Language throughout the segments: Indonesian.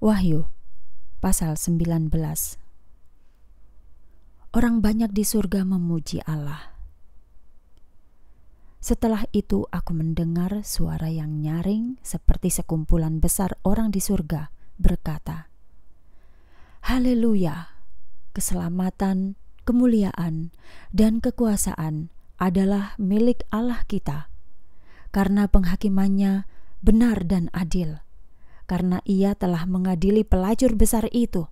Wahyu pasal 19. Orang banyak di surga memuji Allah. Setelah itu aku mendengar suara yang nyaring seperti sekumpulan besar orang di surga berkata, Haleluya! Keselamatan, kemuliaan, dan kekuasaan adalah milik Allah kita, karena penghakimannya benar dan adil, karena Ia telah mengadili pelacur besar itu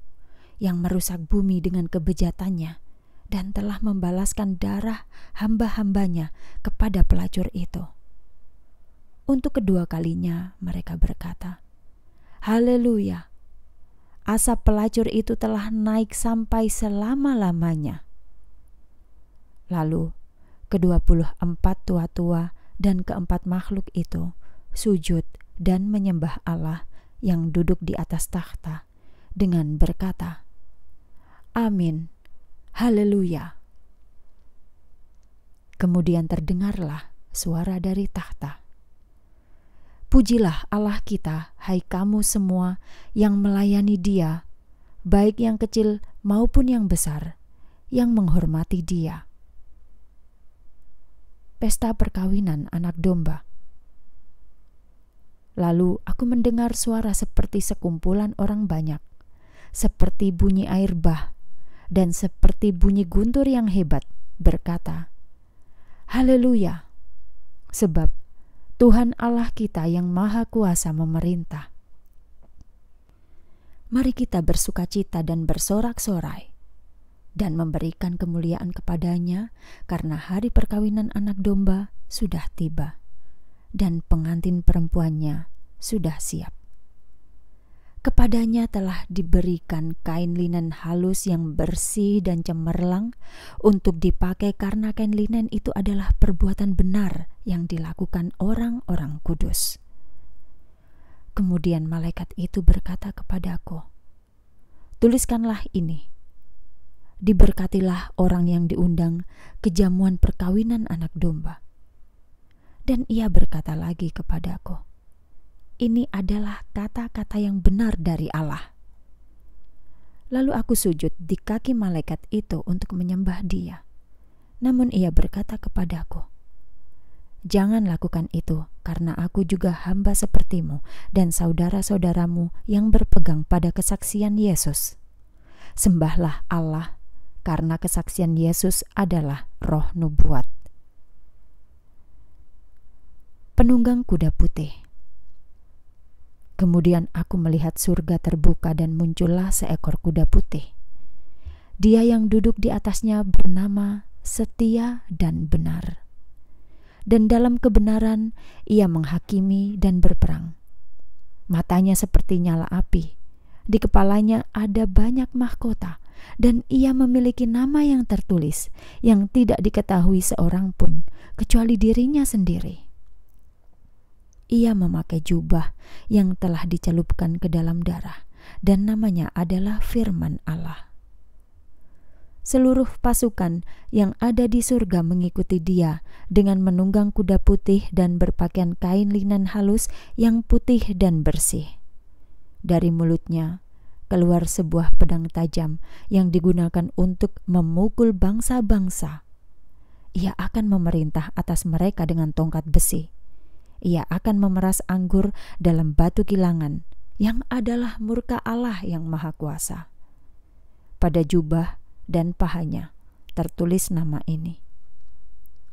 yang merusak bumi dengan kebejatannya dan telah membalaskan darah hamba-hambanya kepada pelacur itu. Untuk kedua kalinya mereka berkata, Haleluya! Asap pelacur itu telah naik sampai selama-lamanya. Lalu ke-24 tua-tua dan keempat makhluk itu sujud dan menyembah Allah yang duduk di atas takhta dengan berkata, Amin. Haleluya. Kemudian terdengarlah suara dari takhta. Pujilah Allah kita, hai kamu semua yang melayani Dia, baik yang kecil maupun yang besar, yang menghormati Dia. Pesta perkawinan anak domba. Lalu aku mendengar suara seperti sekumpulan orang banyak, seperti bunyi air bah, dan seperti bunyi guntur yang hebat, berkata, Haleluya! Sebab Tuhan Allah kita yang Maha Kuasa memerintah. Mari kita bersukacita dan bersorak-sorai, dan memberikan kemuliaan kepadanya, karena hari perkawinan anak domba sudah tiba, dan pengantin perempuannya sudah siap. Kepadanya telah diberikan kain linen halus yang bersih dan cemerlang untuk dipakai, karena kain linen itu adalah perbuatan benar yang dilakukan orang-orang kudus. Kemudian malaikat itu berkata kepadaku, Tuliskanlah ini. Diberkatilah orang yang diundang ke jamuan perkawinan anak domba. Dan ia berkata lagi kepadaku, Ini adalah kata-kata yang benar dari Allah. Lalu aku sujud di kaki malaikat itu untuk menyembah dia. Namun ia berkata kepadaku, Jangan lakukan itu, karena aku juga hamba sepertimu dan saudara-saudaramu yang berpegang pada kesaksian Yesus. Sembahlah Allah, karena kesaksian Yesus adalah roh nubuat. Penunggang kuda putih. Kemudian aku melihat surga terbuka dan muncullah seekor kuda putih. Dia yang duduk di atasnya bernama Setia dan Benar. Dan dalam kebenaran ia menghakimi dan berperang. Matanya seperti nyala api. Di kepalanya ada banyak mahkota. Dan ia memiliki nama yang tertulis yang tidak diketahui seorang pun kecuali dirinya sendiri. Ia memakai jubah yang telah dicelupkan ke dalam darah, dan namanya adalah Firman Allah. Seluruh pasukan yang ada di surga mengikuti dia dengan menunggang kuda putih dan berpakaian kain linen halus yang putih dan bersih. Dari mulutnya keluar sebuah pedang tajam yang digunakan untuk memukul bangsa-bangsa. Ia akan memerintah atas mereka dengan tongkat besi. Ia akan memeras anggur dalam batu kilangan, yang adalah murka Allah yang Maha Kuasa. Pada jubah dan pahanya tertulis nama ini,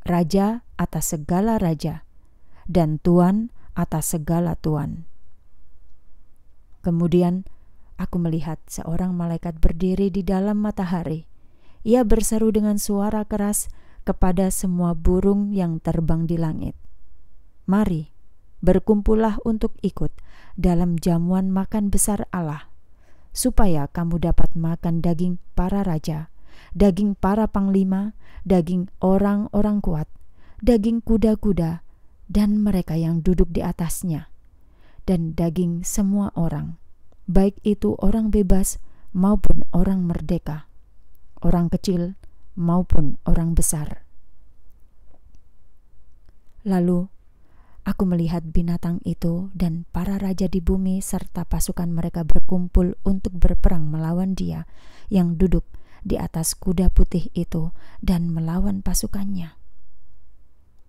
Raja atas segala raja, dan Tuan atas segala tuan. Kemudian aku melihat seorang malaikat berdiri di dalam matahari. Ia berseru dengan suara keras kepada semua burung yang terbang di langit, Mari, berkumpullah untuk ikut dalam jamuan makan besar Allah, supaya kamu dapat makan daging para raja, daging para panglima, daging orang-orang kuat, daging kuda-kuda, dan mereka yang duduk di atasnya, dan daging semua orang, baik itu orang bebas maupun orang merdeka, orang kecil maupun orang besar. Lalu Aku melihat binatang itu dan para raja di bumi serta pasukan mereka berkumpul untuk berperang melawan Dia yang duduk di atas kuda putih itu dan melawan pasukannya.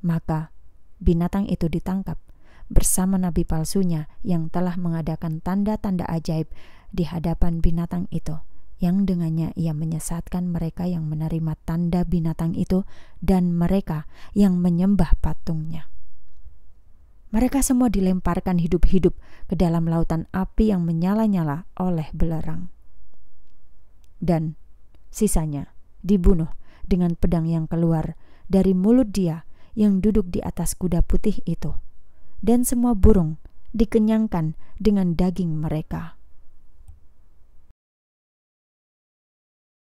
Maka binatang itu ditangkap bersama nabi palsunya yang telah mengadakan tanda-tanda ajaib di hadapan binatang itu, yang dengannya ia menyesatkan mereka yang menerima tanda binatang itu dan mereka yang menyembah patungnya. Mereka semua dilemparkan hidup-hidup ke dalam lautan api yang menyala-nyala oleh belerang. Dan sisanya dibunuh dengan pedang yang keluar dari mulut Dia yang duduk di atas kuda putih itu, dan semua burung dikenyangkan dengan daging mereka.